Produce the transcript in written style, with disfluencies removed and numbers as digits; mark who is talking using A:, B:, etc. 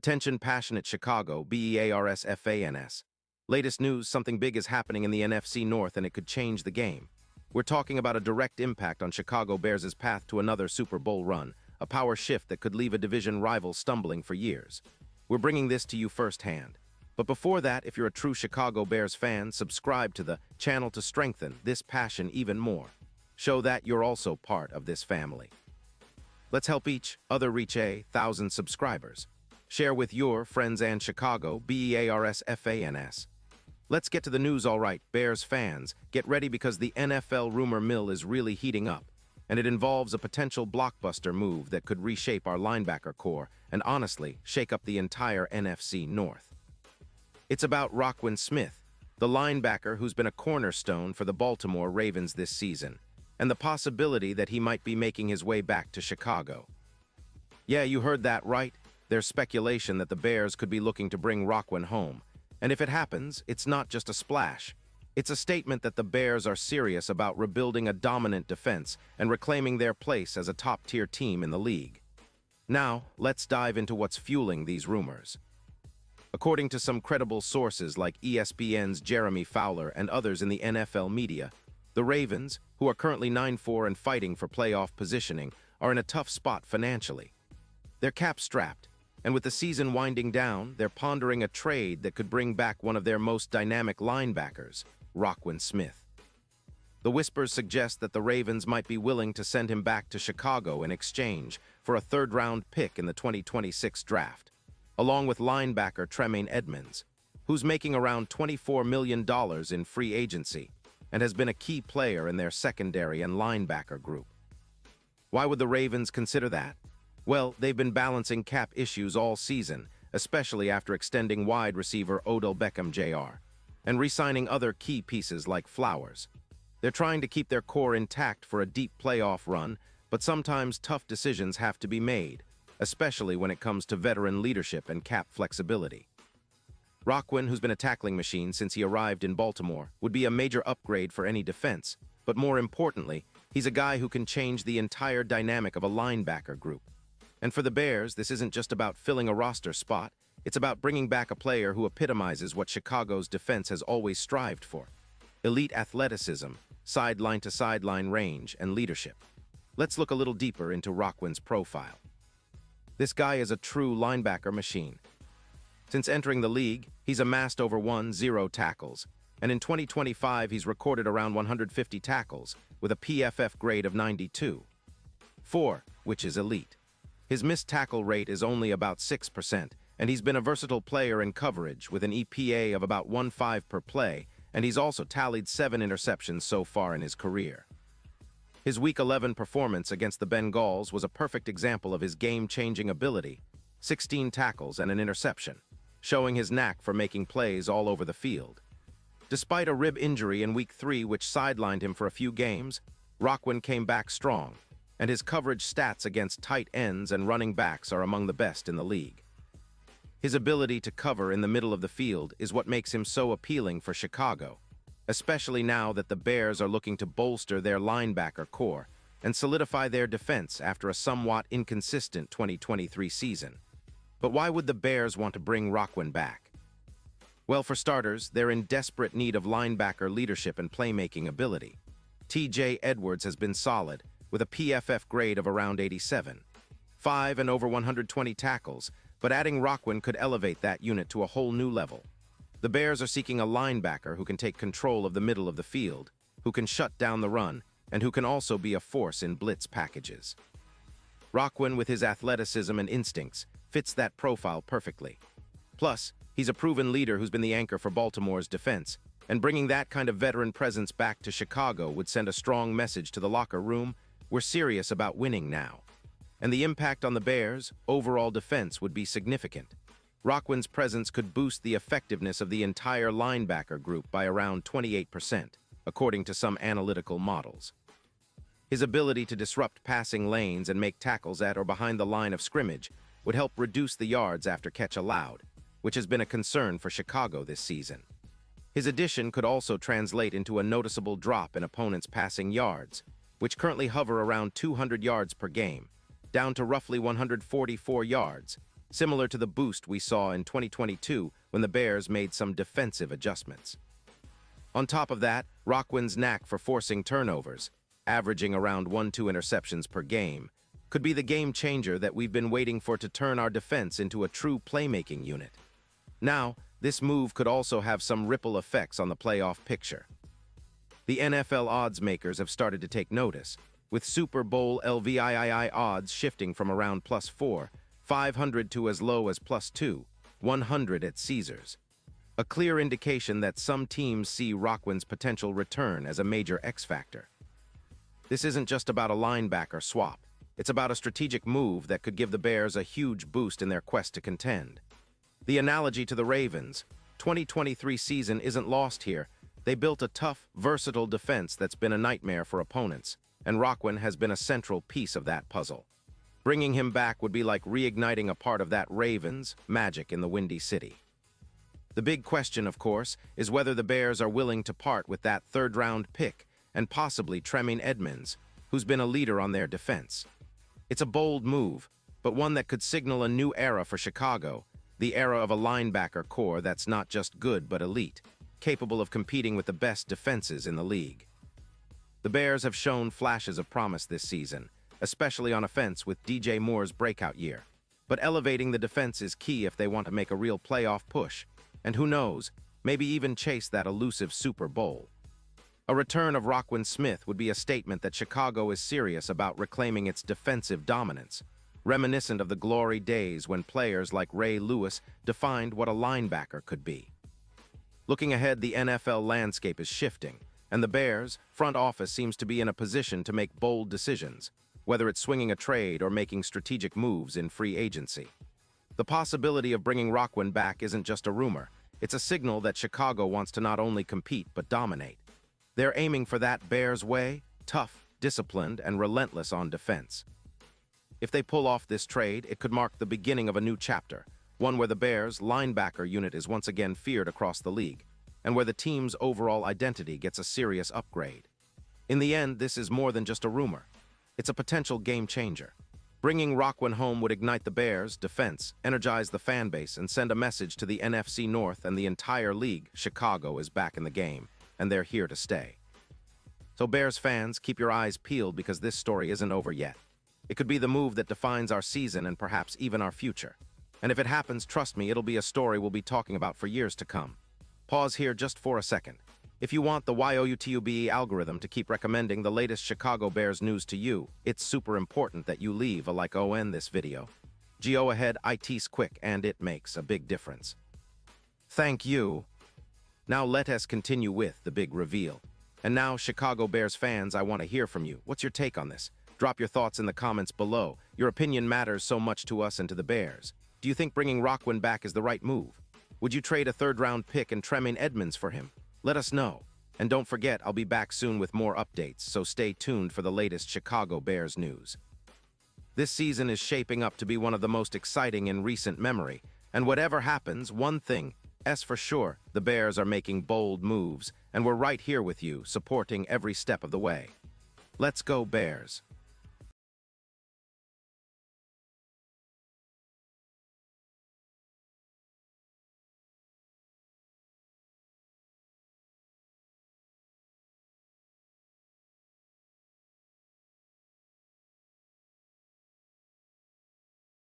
A: Attention passionate Chicago, Bears fans. Latest news, something big is happening in the NFC North and it could change the game. We're talking about a direct impact on Chicago Bears' path to another Super Bowl run, a power shift that could leave a division rival stumbling for years. We're bringing this to you firsthand. But before that, if you're a true Chicago Bears fan, subscribe to the channel to strengthen this passion even more. Show that you're also part of this family. Let's help each other reach 1,000 subscribers. Share with your friends and Chicago, Bears fans. Let's get to the news, all right, Bears fans. Get ready because the NFL rumor mill is really heating up, and it involves a potential blockbuster move that could reshape our linebacker core and honestly shake up the entire NFC North. It's about Roquan Smith, the linebacker who's been a cornerstone for the Baltimore Ravens this season, and the possibility that he might be making his way back to Chicago. Yeah, you heard that right. There's speculation that the Bears could be looking to bring Roquan home. And if it happens, it's not just a splash. It's a statement that the Bears are serious about rebuilding a dominant defense and reclaiming their place as a top-tier team in the league. Now, let's dive into what's fueling these rumors. According to some credible sources like ESPN's Jeremy Fowler and others in the NFL media, the Ravens, who are currently 9-4 and fighting for playoff positioning, are in a tough spot financially. They're cap-strapped, and with the season winding down, they're pondering a trade that could bring back one of their most dynamic linebackers, Roquan Smith. The whispers suggest that the Ravens might be willing to send him back to Chicago in exchange for a third-round pick in the 2026 draft, along with linebacker Tremaine Edmunds, who's making around $24 million in free agency and has been a key player in their secondary and linebacker group. Why would the Ravens consider that? Well, they've been balancing cap issues all season, especially after extending wide receiver Odell Beckham Jr. and re-signing other key pieces like Flowers. They're trying to keep their core intact for a deep playoff run, but sometimes tough decisions have to be made, especially when it comes to veteran leadership and cap flexibility. Roquan, who's been a tackling machine since he arrived in Baltimore, would be a major upgrade for any defense, but more importantly, he's a guy who can change the entire dynamic of a linebacker group. And for the Bears, this isn't just about filling a roster spot, it's about bringing back a player who epitomizes what Chicago's defense has always strived for: elite athleticism, sideline-to-sideline range, and leadership. Let's look a little deeper into Roquan's profile. This guy is a true linebacker machine. Since entering the league, he's amassed over 1,000 tackles, and in 2025 he's recorded around 150 tackles, with a PFF grade of 92.4, which is elite. His missed tackle rate is only about 6%, and he's been a versatile player in coverage with an EPA of about 1.5 per play, and he's also tallied 7 interceptions so far in his career. His Week 11 performance against the Bengals was a perfect example of his game-changing ability: 16 tackles and an interception, showing his knack for making plays all over the field. Despite a rib injury in Week 3 which sidelined him for a few games, Roquan came back strong, and his coverage stats against tight ends and running backs are among the best in the league. His ability to cover in the middle of the field is what makes him so appealing for Chicago, especially now that the Bears are looking to bolster their linebacker core and solidify their defense after a somewhat inconsistent 2023 season. But why would the Bears want to bring Roquan back? Well, for starters, they're in desperate need of linebacker leadership and playmaking ability. T.J. Edwards has been solid, with a PFF grade of around 87.5 and over 120 tackles, but adding Roquan could elevate that unit to a whole new level. The Bears are seeking a linebacker who can take control of the middle of the field, who can shut down the run, and who can also be a force in blitz packages. Roquan, with his athleticism and instincts, fits that profile perfectly. Plus, he's a proven leader who's been the anchor for Baltimore's defense, and bringing that kind of veteran presence back to Chicago would send a strong message to the locker room: we're serious about winning now. And the impact on the Bears' overall defense would be significant. Roquan's presence could boost the effectiveness of the entire linebacker group by around 28%, according to some analytical models. His ability to disrupt passing lanes and make tackles at or behind the line of scrimmage would help reduce the yards after catch allowed, which has been a concern for Chicago this season. His addition could also translate into a noticeable drop in opponents' passing yards, which currently hover around 200 yards per game, down to roughly 144 yards, similar to the boost we saw in 2022 when the Bears made some defensive adjustments. On top of that, Roquan's knack for forcing turnovers, averaging around 1-2 interceptions per game, could be the game changer that we've been waiting for to turn our defense into a true playmaking unit. Now, this move could also have some ripple effects on the playoff picture. The NFL odds makers have started to take notice, with Super Bowl LVII odds shifting from around +4, 500 to as low as +2, 100 at Caesars. A clear indication that some teams see Roquan's potential return as a major X factor. This isn't just about a linebacker swap. It's about a strategic move that could give the Bears a huge boost in their quest to contend. The analogy to the Ravens, 2023 season isn't lost here. They built a tough, versatile defense that's been a nightmare for opponents, and Roquan has been a central piece of that puzzle. Bringing him back would be like reigniting a part of that Ravens magic in the Windy City. The big question, of course, is whether the Bears are willing to part with that third-round pick and possibly Tremaine Edmunds, who's been a leader on their defense. It's a bold move, but one that could signal a new era for Chicago, the era of a linebacker core that's not just good but elite, capable of competing with the best defenses in the league. The Bears have shown flashes of promise this season, especially on offense with DJ Moore's breakout year. But elevating the defense is key if they want to make a real playoff push. And who knows, maybe even chase that elusive Super Bowl. A return of Roquan Smith would be a statement that Chicago is serious about reclaiming its defensive dominance, reminiscent of the glory days when players like Ray Lewis defined what a linebacker could be. Looking ahead, the NFL landscape is shifting, and the Bears' front office seems to be in a position to make bold decisions, whether it's swinging a trade or making strategic moves in free agency. The possibility of bringing Roquan back isn't just a rumor. It's a signal that Chicago wants to not only compete but dominate. They're aiming for that Bears way, tough, disciplined, and relentless on defense. If they pull off this trade, it could mark the beginning of a new chapter, one where the Bears' linebacker unit is once again feared across the league, and where the team's overall identity gets a serious upgrade. In the end, this is more than just a rumor. It's a potential game changer. Bringing Roquan home would ignite the Bears' defense, energize the fan base, and send a message to the NFC North and the entire league. Chicago is back in the game, and they're here to stay. So Bears fans, keep your eyes peeled because this story isn't over yet. It could be the move that defines our season and perhaps even our future. And if it happens, trust me, it'll be a story we'll be talking about for years to come. Pause here just for a second. If you want the YOUTUBE algorithm to keep recommending the latest Chicago Bears news to you, it's super important that you leave a like on this video. Go ahead, it's quick and it makes a big difference. Thank you. Now let us continue with the big reveal. And now, Chicago Bears fans, I want to hear from you. What's your take on this? Drop your thoughts in the comments below. Your opinion matters so much to us and to the Bears. Do you think bringing Roquan back is the right move? Would you trade a third-round pick and Tremaine Edmunds for him? Let us know. And don't forget, I'll be back soon with more updates, so stay tuned for the latest Chicago Bears news. This season is shaping up to be one of the most exciting in recent memory, and whatever happens, one thing is for sure, the Bears are making bold moves, and we're right here with you, supporting every step of the way. Let's go, Bears!